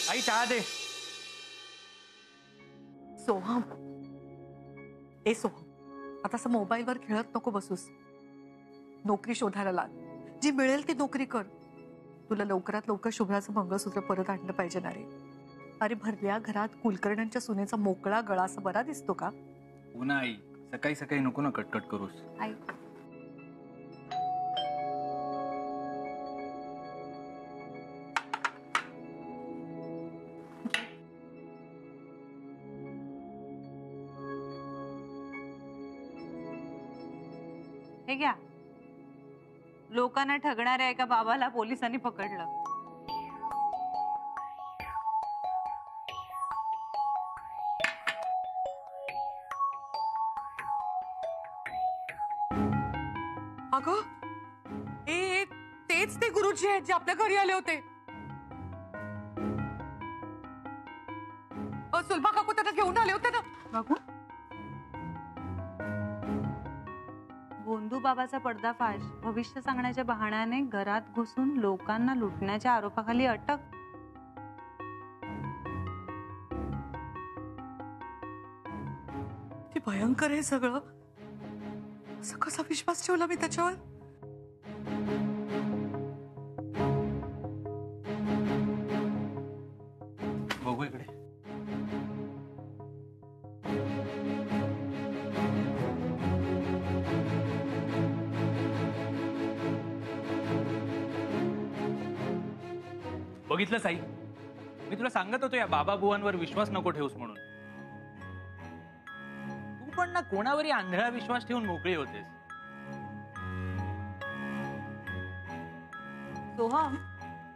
आई चहा दे. सोहम, ए सोहम, आता असं मोबाईलवर खेळत नको बसूस. नोकरी शोधायला लाग. जी मिळेल ती नोकरी कर. तुला लवकरात लवकर शुभ्राचं मंगळसूत्र परत आणलं पाहिजे ना रे. अरे भरल्या घरात कुलकर्ण्यांच्या सुनेचा मोकळा गळा असा बरा दिसतो का? पुन्हा आई सकाळी सकाळी नको ना कटकट करूस. आई हे घ्या. लोकांना ठगणाऱ्या एका बाबाला पोलिसांनी पकडलं. अगं, ए तेच ते गुरुजी आहेत जे आपल्या घरी आले होते. सुलभा काकू त्यांना घेऊन आले होते ना. बघू. गोंदू बाबाचा पर्दाफाश. भविष्य सांगण्याच्या बहाण्याने घरात घुसून लोकांना लुटण्याच्या आरोपाखाली अटक. ते भयंकर आहे सगळं. असं कसा विश्वास ठेवला मी त्याच्यावर? बघू इकडे. बघितलंस आई, मी तुला सांगत होतो या बाबा बुवांवर विश्वास नको ठेवूस म्हणून. तू पण ना कोणावरही आंधळा विश्वास ठेवून मोकळी होतेस. सोहम,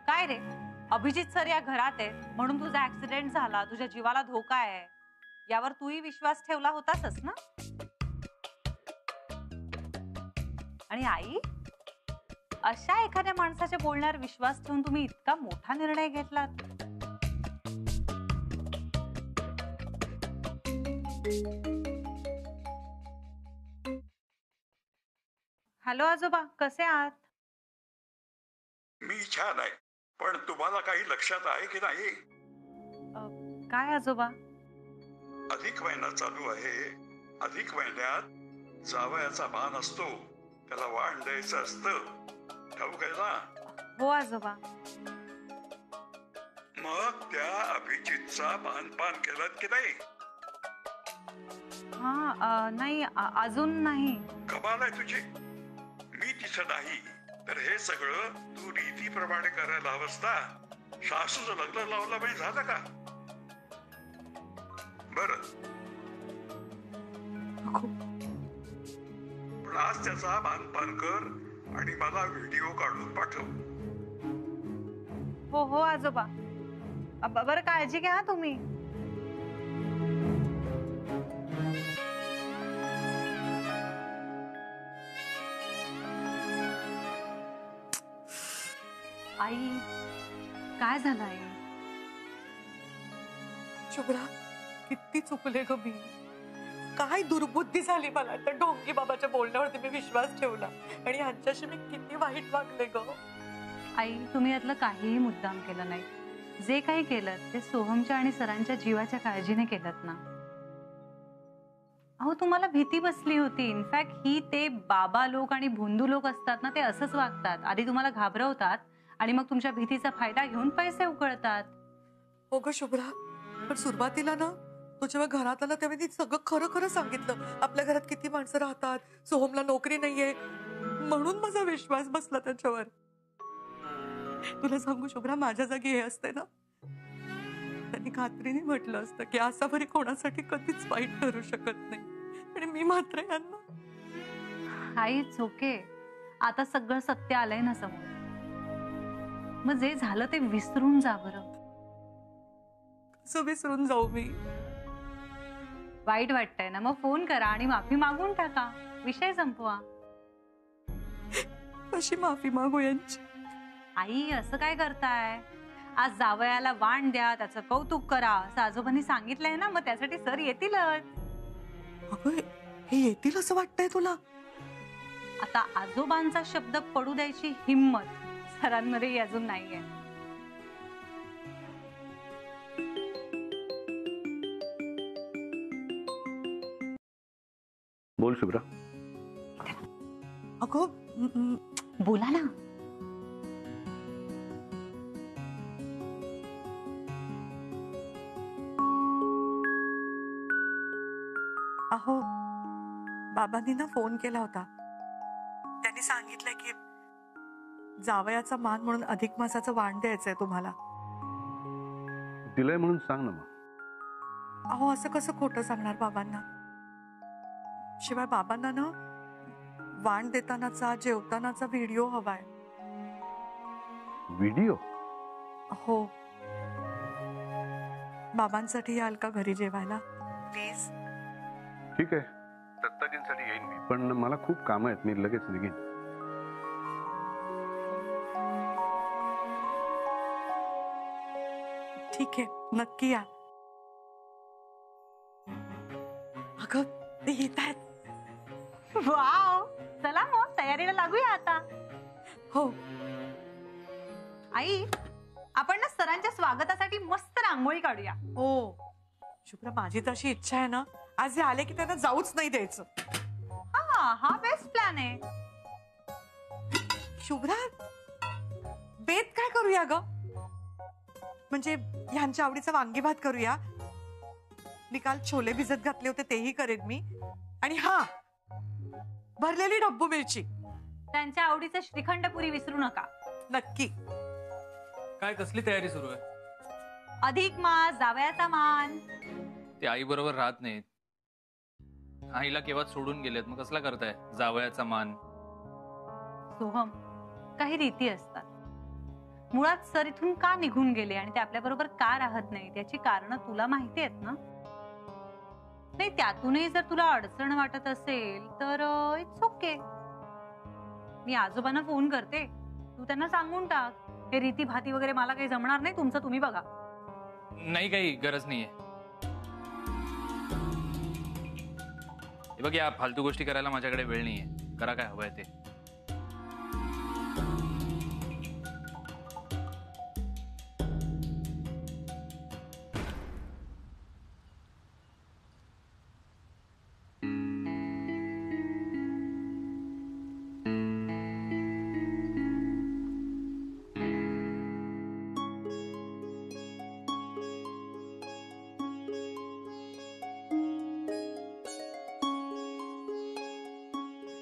काय रे? अभिजित सर या घरात आहेत म्हणून तुझा ऍक्सिडेंट झाला, तुझ्या जीवाला धोका आहे, यावर तूही विश्वास ठेवला होतासच ना? आणि आई, अशा एखाद्या माणसाच्या बोलण्यावर विश्वास ठेवून तुम्ही इतका मोठा निर्णय घेतलात. हॅलो आजोबा, कसे आहात? मी छान आहे, पण तुम्हाला काही लक्षात आहे की नाही? काय आजोबा? अधिक महिना चालू आहे. अधिक महिन्यात जावयाचा मान असतो, त्याला वाण द्यायचं असतं. ठाऊक आहे ना? हो आजोबा. मग त्या अभिजितचा मानपान केलं की नाही? हा, नाही अजून नाही. कमाल आहे तुझी. मी तिथं नाही तर हे सगळं तू रीतीप्रमाणे करायला हवंस ना. सासूचं लग्न लावलं म्हणजे झालं का? बर, पण आज त्याचा मानपान कर आणि मला व्हिडिओ काढून पाठव. हो हो आजोबा. बरं, काळजी घ्या तुम्ही. आई, काय झालं आई? शुभ्रा, किती चुकले ग मी. काय दुर्बुद्धी झाली मला. तर ढोंगी बाबाच्या बोलण्यावरती मी विश्वास ठेवला आणि ह्यांच्याशी मी किती वाईट वागले ग. आई, तुम्ही यातलं काहीही मुद्दाम केलं नाही. जे काही केलं ते सोहमच्या आणि सरांच्या जीवाच्या काळजीने केलं ना. अहो, तुम्हाला भीती बसली होती. इनफॅक्ट ही ते बाबा लोक आणि भोंदू लोक असतात ना, ते असंच वागतात. आधी तुम्हाला घाबरवतात आणि मग तुमच्या भीतीचा फायदा घेऊन पैसे उकळतात. हो ग शुभ्रा, पण सुरुवातीला ना तो जेव्हा घरात आला तेव्हा ती सगळं खरं खरं सांगितलं. आपल्या घरात किती माणसं राहतात, सोहमला नोकरी नाहीये, म्हणून माझा विश्वास बसला त्याच्यावर. तुला सांगू शुभ्रा, माझ्या जागी हे असते ना, त्यांनी खात्रीने म्हटलं असतं की आसावरी कोणासाठी कधीच वाईट ठरू शकत नाही. आणि मी मात्र यांना. आईच ओके. आता सगळं सत्य आलंय ना समोर. मग जे झालं ते विसरून जा बरं. कसं विसरून जाऊ मी? वाईट वाटतंय ना, मग फोन करा आणि माफी मागून टाका. विषय संपवा. कशी माफी मागू यांची? आई, असं काय करताय? आज जावयाला वाण द्या, त्याचं कौतुक करा असं आजोबांनी सांगितलंय ना, मग त्यासाठी सर येतीलच. अगं, हे येतील असं वाटतंय तुला? आता आजोबांचा शब्द पडू द्यायची हिम्मत सरांमध्ये अजून नाहीये. बोल शुभ्रा. अगं बोला ना. अहो बाबांनी ना फोन केला होता. त्यांनी सांगितलं की जावयाचा मान म्हणून अधिक मासाचं वाण द्यायचंय तुम्हाला. दिलंय म्हणून सांग ना मग. अहो असं कसं खोटं सांगणार बाबांना. शिवाय बाबांना ना वाण देतानाचा जेवतानाचा व्हिडिओ हवाय. व्हिडिओ? हो. बाबांसाठी याल का घरी जेवायला प्लीज? ठीक आहे, दत्ताजींसाठी येईन मी, पण मला खूप कामं आहेत, मी लगेच निघेन. ठीक आहे, नक्की या. अगं ते येत आहेत. वाव, चला मग तयारीला लागूया आता. हो. आई, आपण ना सरांच्या स्वागतासाठी मस्त रांगोळी काढूया. हो शुभ्रा, माझी तशी इच्छा आहे ना, आज हे आले की त्यांना जाऊच नाही द्यायचं. हा बेस्ट प्लॅन आहे. शुभ्रा, बेत काय करूया ग? म्हणजे ह्यांच्या आवडीचा वांगी भात करूया. मी काल छोले भिजत घातले होते तेही करेन मी. आणि हा, भरलेली डब्बू मिरची. त्यांच्या आवडीचं श्रीखंड पुरी विसरू नका. नक्की. काय कसली तयारी सुरू आहे? अधिक मास, जावयाचा मान. ते आई बरोबर राहत नाहीत. आईला केव्हा सोडून गेलेत, मग कसला करताय जावयाचा मान? सोहम, काही रीती असतात. मुळात सर इथून का निघून गेले आणि ते आपल्या बरोबर का राहत नाही त्याची कारण तुला माहिती आहेत ना. नाही, त्यातूनही जर तुला अडचण वाटत असेल तर इट्स ओके. मी आजोबांना फोन करते, तू त्यांना सांगून टाक हे रीती भाती वगैरे मला काही जमणार नाही, तुमचं तुम्ही बघा. नाही, काही गरज नाहीये. हे बघ, या फालतू गोष्टी करायला माझ्याकडे वेळ नाहीये. करा काय हवंय ते.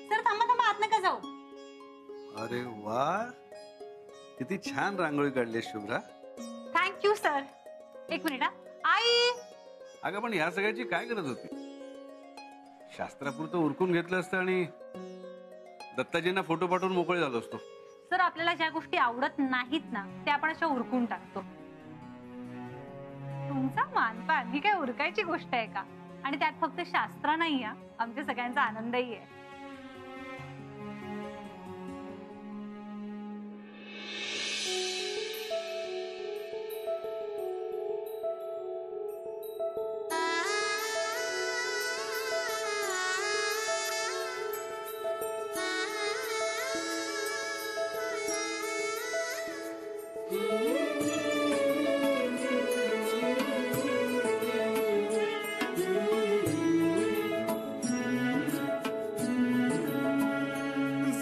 सर थांबा थांबा, आत नका जाऊ. अरे वा, किती छान रांगोळी काढली शुभ्रा. Thank you sir. एक मिनिट. आई, अगं पण ह्या सगळ्याची काय गरज होती? शास्त्रापुरतं उरकून घेतलं असतं आणि दत्ताजींना फोटो पाठवून मोकळे झालो असतो. सर आपल्याला ज्या गोष्टी आवडत नाहीत ना त्या आपण अशा उरकून टाकतो. तुमचा मानपान ही काय उरकायची गोष्ट आहे का? आणि त्यात फक्त शास्त्र नाही, आमच्या सगळ्यांचा आनंदही आहे.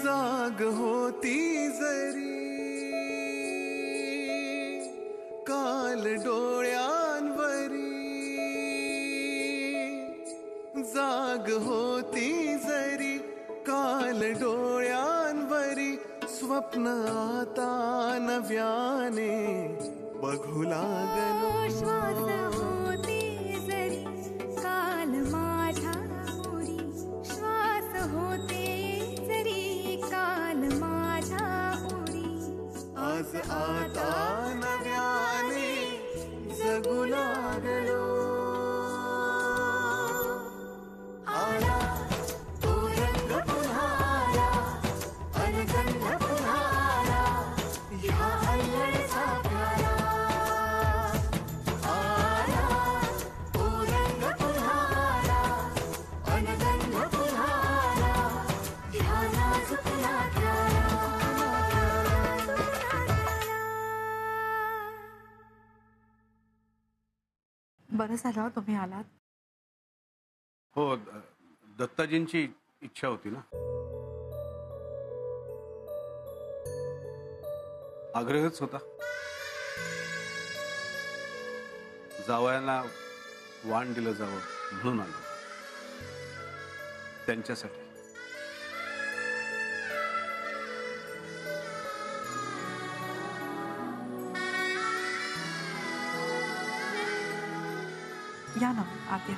जाग होती जरी काल डोळ्यांवरी, जाग होती जरी काल डोळ्यांवरी, स्वप्न आता नव्याने बघू लागलो. श्वास होते जरी काल माझ्या उरी, श्वास होते जरी काल माझ्या उरी, आज आता नव्याने जगू लागलो. आला तो रंग पुन्हा आला, अनगंध पुन्हा आला, ह्या अल्लडचा प्याला. आला तो रंग पुन्हा आला, अनगंध पुन्हा आला, ह्या नाजुकला प्याला. बरं झालं तुम्ही आलात. हो, दत्ताजींची इच्छा होती ना. आग्रहच होता. जावयांना वाण दिलं जावं म्हणून आलो त्यांच्यासाठी. या ना आत्या.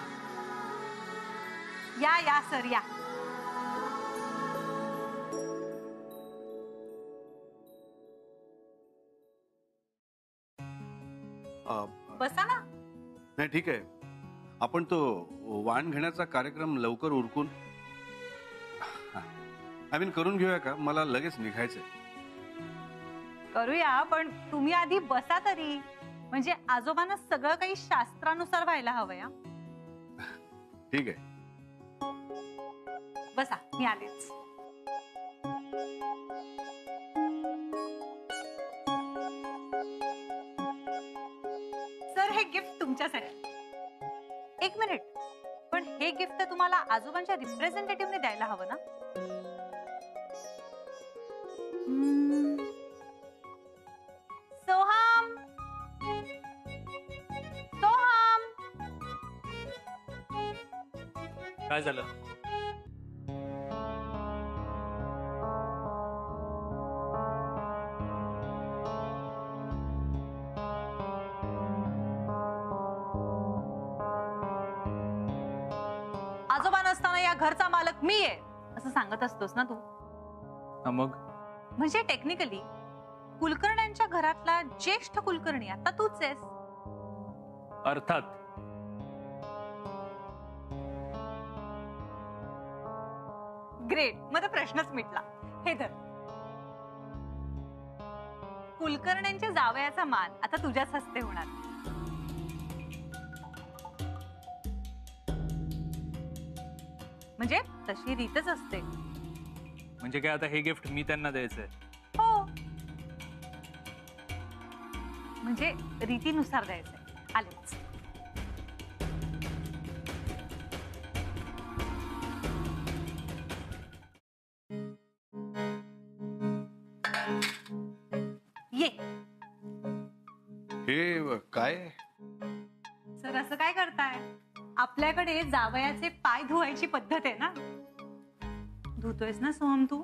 या सर या. बसा ना. नाही ठीक आहे. आपण तो वाण घेण्याचा कार्यक्रम लवकर उरकून करून घेऊया का? मला लगेच निघायचंय. करूया, पण तुम्ही आधी बसा तरी. म्हणजे आजोबांना सगळं काही शास्त्रानुसार व्हायला हवं. या ठीक आहे. बसा, मी आलेच. सर, हे गिफ्ट तुमच्यासाठी. एक मिनिट, पण हे गिफ्ट तर तुम्हाला आजोबांच्या रिप्रेझेंटेटिव्हने द्यायला हवं ना? सोहम, सोहम. काय झालं? आजोबा नसताना या घरचा मालक मी आहे असं सांगत असतोस ना तू. मग म्हणजे टेक्निकली कुलकर्ण्यांच्या घरातला ज्येष्ठ कुलकर्णी आता तूच आहेस. अर्थात. ग्रेट, मग प्रश्नच मिटला. हे धर. कुलकर्ण्यांच्या जावयाचा मान आता तुझ्याच हस्ते होणार. म्हणजे तशी रीतच असते. म्हणजे काय आता हे गिफ्ट मी त्यांना द्यायचंय? हो, म्हणजे रीतीनुसार द्यायचंय. आलेच. ये. हे काय? सर, असं काय करताय? आपल्याकडे जावयाचे पाय धुवायची पद्धत आहे ना. धुतोयस ना सोहम तू?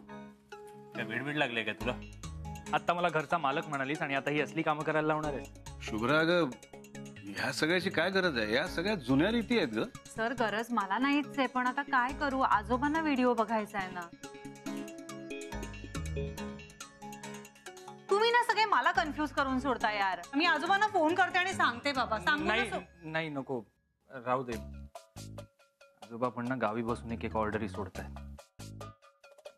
काय वेडवीड लागले काय तुला? आता मला घरचा मालक म्हणालीस आणि आता ही असली कामं करायला लावणार आहेस? शुभ्रा ग, ह्या सगळ्याची काय गरज आहे? या सगळ्या जुन्या रीती आहेत ग. सर, गरज मला नाहीच आहे, पण आता काय करू? आजोबांना व्हिडिओ बघायचा आहे ना. तुम्ही ना सगळे मला कन्फ्युज करून सोडता यार. मी आजोबांना फोन करते आणि सांगते. बाबा सांगू नाही ना. नाही, नको, राहू दे. आजोबा पण ना गावी बसून एक ऑर्डरही सोडताय.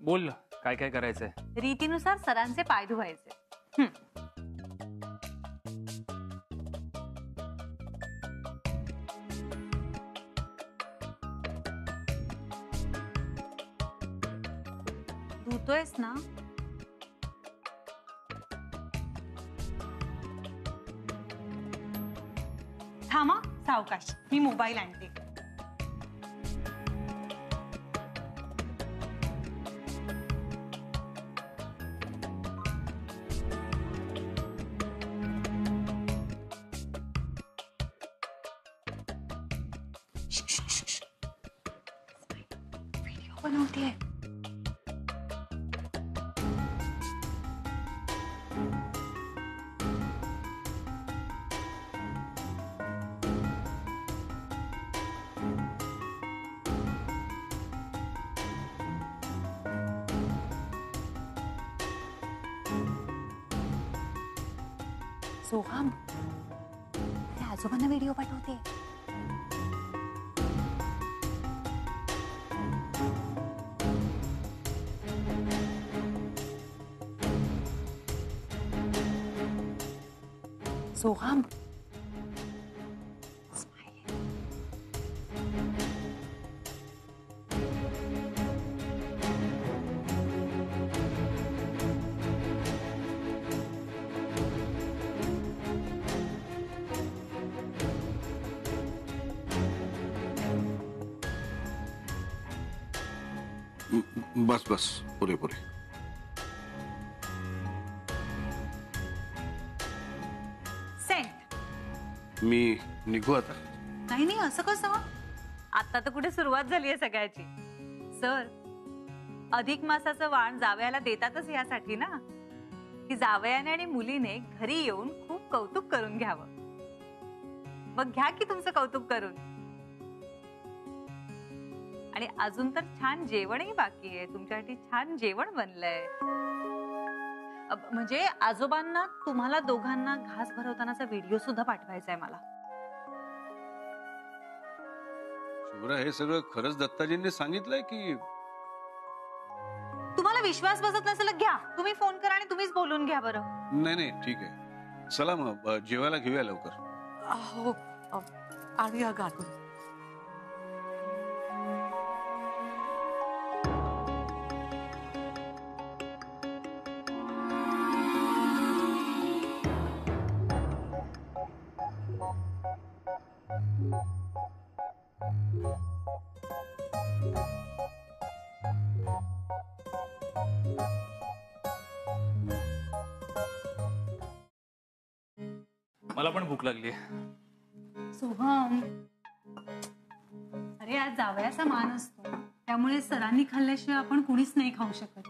बोल, काय काय करायचंय? रीतीनुसार सरांचे पाय धुवायचे. धुतोयस ना? थांबा, सावकाश, मी मोबाईल आणते. व्हिडिओ बनवतेय. सोहम, ते आजोबांना व्हिडिओ पाठवते. सोहम, बस बस पुरे पुरे. सेंट. मी निघू आता. नाही नाही, असं कसं? आता तर कुठे सुरुवात झाली आहे सगळ्याची. सर, अधिक मासाचं वाण जावयाला देतातच यासाठी ना, की जावयाने आणि मुलीने घरी येऊन खूप कौतुक करून घ्यावं. मग घ्या की तुमचं कौतुक करून. आणि अजून तर छान जेवणही बाकी आहे. तुमच्यासाठी छान जेवण बनलंय. म्हणजे आजोबांना तुम्हाला दोघांना घास भरवतानाचा व्हिडिओ सुद्धा पाठवायचा आहे मला. शुभ्रा, हे सगळं खरंच दत्ताजींनी सांगितलंय की? तुम्हाला विश्वास बसत नसेल घ्या, तुम्ही फोन करा आणि तुम्हीच बोलून घ्या बरं. नाही नाही, ठीक आहे. चला मग जेवायला घेऊया लवकर. हो, आणि अगं आतून. मला पण भूक लागली. सोहम, अरे आज जावयाचा मान असतो, त्यामुळे सरांनी खाल्ल्याशिवाय आपण कुणीच नाही खाऊ शकत.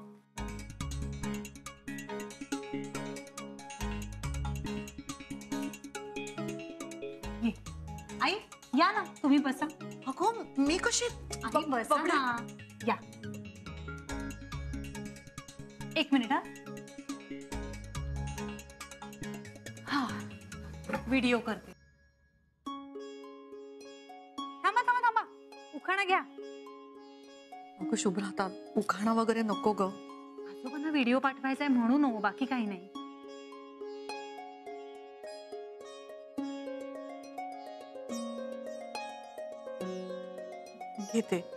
ये. आई या ना, तुम्ही बसा. अगं मी कशी? आई बसा ना. या, एक मिनिट. हा, व्हिडिओ करते. थांबा थांबा थांबा, उखाणा घ्या. अगं शुभ्रा, आता उखाणा वगैरे नको ग. आजोबांना व्हिडिओ पाठवायचा आहे म्हणून हो, बाकी काही नाही. घेते.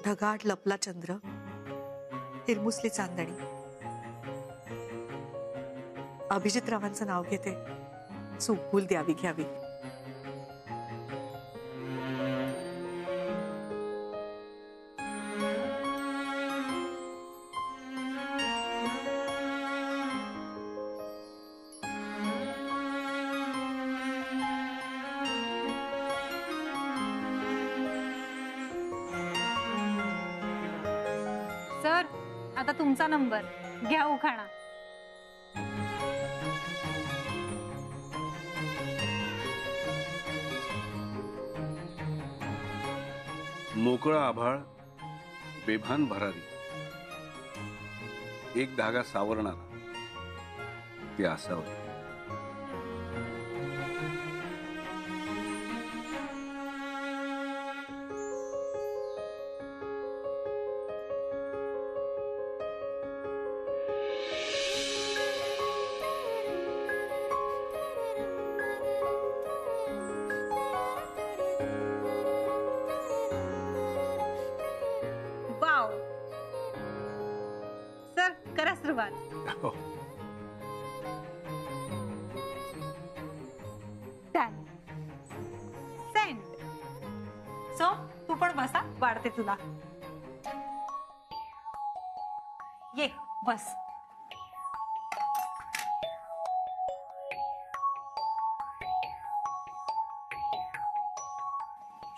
ढगाट लपला चंद्र, हिरमुसली चांदणी. अभिजित रावांचं नाव घेते, चूक द्यावी घ्यावी. सर, आता तुमचा नंबर घ्या, उखाणा. मोकळं आभाळ, बेभान भरारी, एक धागा सावरणारा, ते असावं. वाव. सर, करा सुरुवात. हो. Done. Send. सो तू पण बसा, वाढते तुला. ये बस.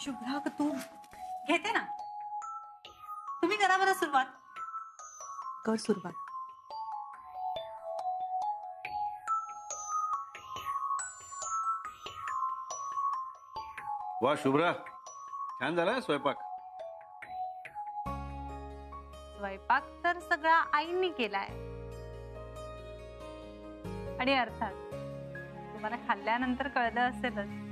शुभ्रा, तू घेते ना. तुम्ही करा बरं सुरुवात. कर सुरुवात. वा शुभ्रा, छान झाला स्वयंपाक. स्वयंपाक तर सगळा आईंनी केलाय. आणि अर्थात तुम्हाला खाल्ल्यानंतर कळलं असेलच